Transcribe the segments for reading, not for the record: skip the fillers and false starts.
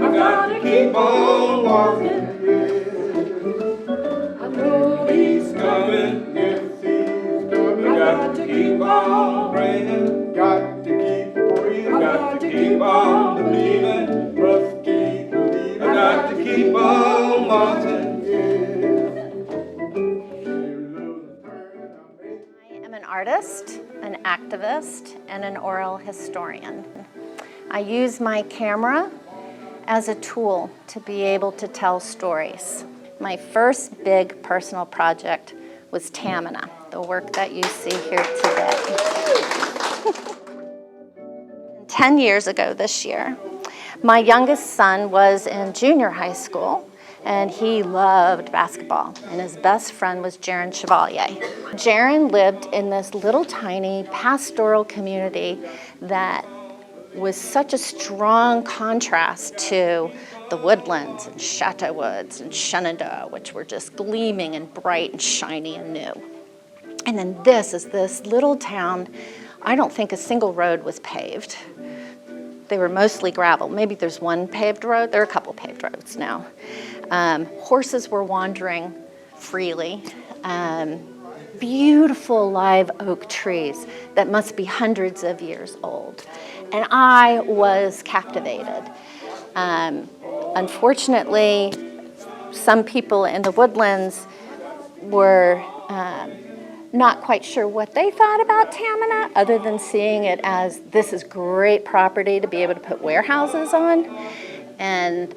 I got to keep on walking. I know he's coming. Yes, he's coming. I got to keep on praying. Got to keep praying. I got to keep on believing. Must keep believing. I got to keep on walking. I am an artist, an activist, and an oral historian. I use my camera as a tool to be able to tell stories. My first big personal project was Tamina, the work that you see here today. 10 years ago this year, my youngest son was in junior high school, and he loved basketball, and his best friend was Jaron Chevalier. Jaron lived in this little tiny pastoral community that was such a strong contrast to the Woodlands and Chateau Woods and Shenandoah, which were just gleaming and bright and shiny and new. And then this is this little town. I don't think a single road was paved. They were mostly gravel. Maybe there's one paved road. There are a couple paved roads now. Horses were wandering freely. Beautiful live oak trees that must be hundreds of years old. And I was captivated. Unfortunately, some people in the Woodlands were not quite sure what they thought about Tamina, other than seeing it as this is great property to be able to put warehouses on. And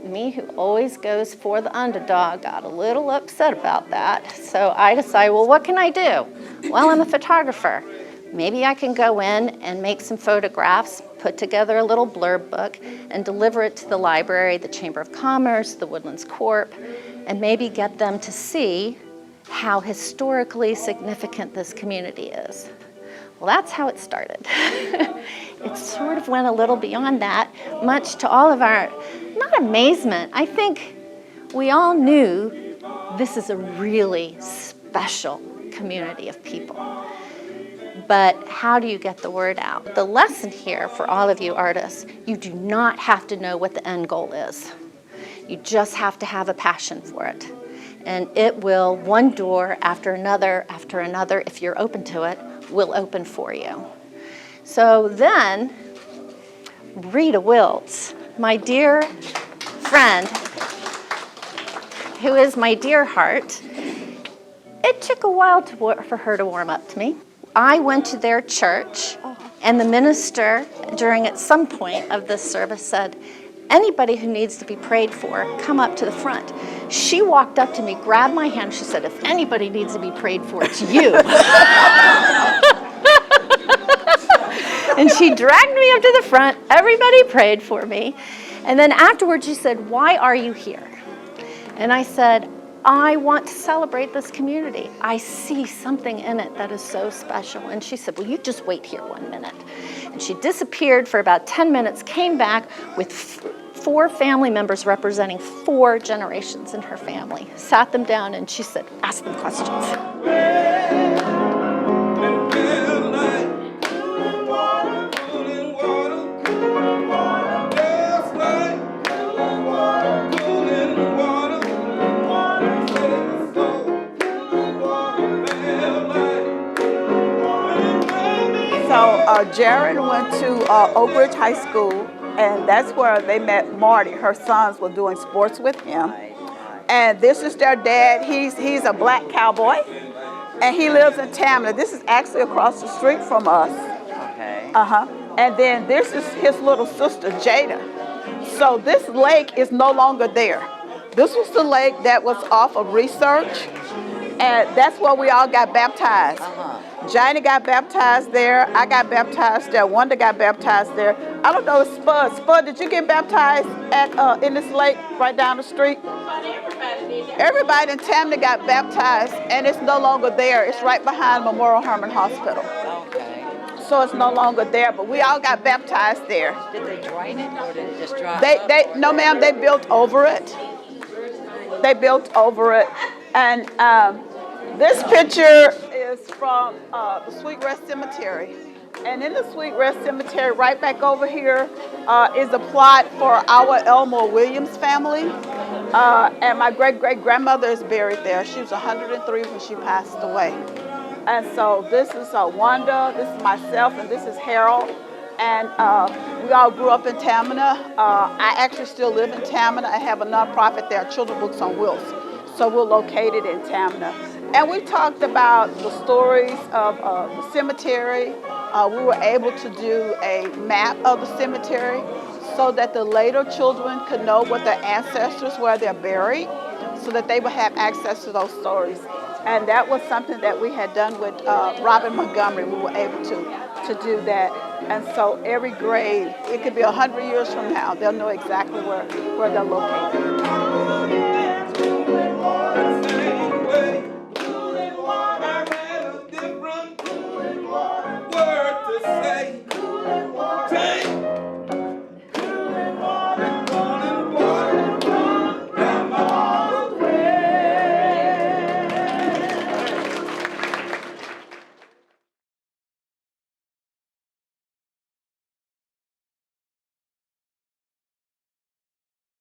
me, who always goes for the underdog, got a little upset about that. So I decided, well, what can I do? Well, I'm a photographer. Maybe I can go in and make some photographs, put together a little blurb book, and deliver it to the library, the Chamber of Commerce, the Woodlands Corp, and maybe get them to see how historically significant this community is. Well, that's how it started. It sort of went a little beyond that, much to all of our, not amazement, I think we all knew this is a really special community of people. But how do you get the word out? The lesson here for all of you artists, you do not have to know what the end goal is. You just have to have a passion for it. And it will, one door after another, if you're open to it, will open for you. So then, Rita Wiltz, my dear friend, who is my dear heart, it took a while for her to warm up to me. I went to their church, and the minister, at some point of this service, said, anybody who needs to be prayed for, come up to the front. She walked up to me, grabbed my hand, she said, if anybody needs to be prayed for, it's you. And she dragged me up to the front. Everybody prayed for me. And then afterwards she said, why are you here? And I said, I want to celebrate this community. I see something in it that is so special. And she said, well, you just wait here 1 minute. And she disappeared for about 10 minutes, came back with 4 family members representing 4 generations in her family, sat them down, and she said, ask them questions. So Jaron went to Oak Ridge High School, and that's where they met Marty. Her sons were doing sports with him. And this is their dad. He's a black cowboy, and he lives in Tamina. This is actually across the street from us. Okay. And then this is his little sister, Jada. So this lake is no longer there. This was the lake that was off of Research, and that's where we all got baptized. Johnny got baptized there. I got baptized there. Wanda got baptized there. I don't know, Spud. Spud, did you get baptized at in this lake right down the street? Everybody in Tamina got baptized, and it's no longer there. It's right behind Memorial Hermann Hospital. Okay. So it's no longer there, but we all got baptized there. Did they drain it, or did it just dry? No, ma'am, they built over it. They built over it. And this picture is from the Sweet Rest Cemetery. And in the Sweet Rest Cemetery, right back over here, is a plot for our Elmore Williams family. And my great-great-grandmother is buried there. She was 103 when she passed away. And so this is Wanda, this is myself, and this is Harold. And we all grew up in Tamina. I actually still live in Tamina. I have a nonprofit there, Children's Books on Wheels. So we're located in Tamina. And we talked about the stories of the cemetery. We were able to do a map of the cemetery so that the later children could know what their ancestors, where they're buried, so that they would have access to those stories. And that was something that we had done with Robin Montgomery. We were able to do that. And so every grade, it could be 100 years from now, they'll know exactly where they're located.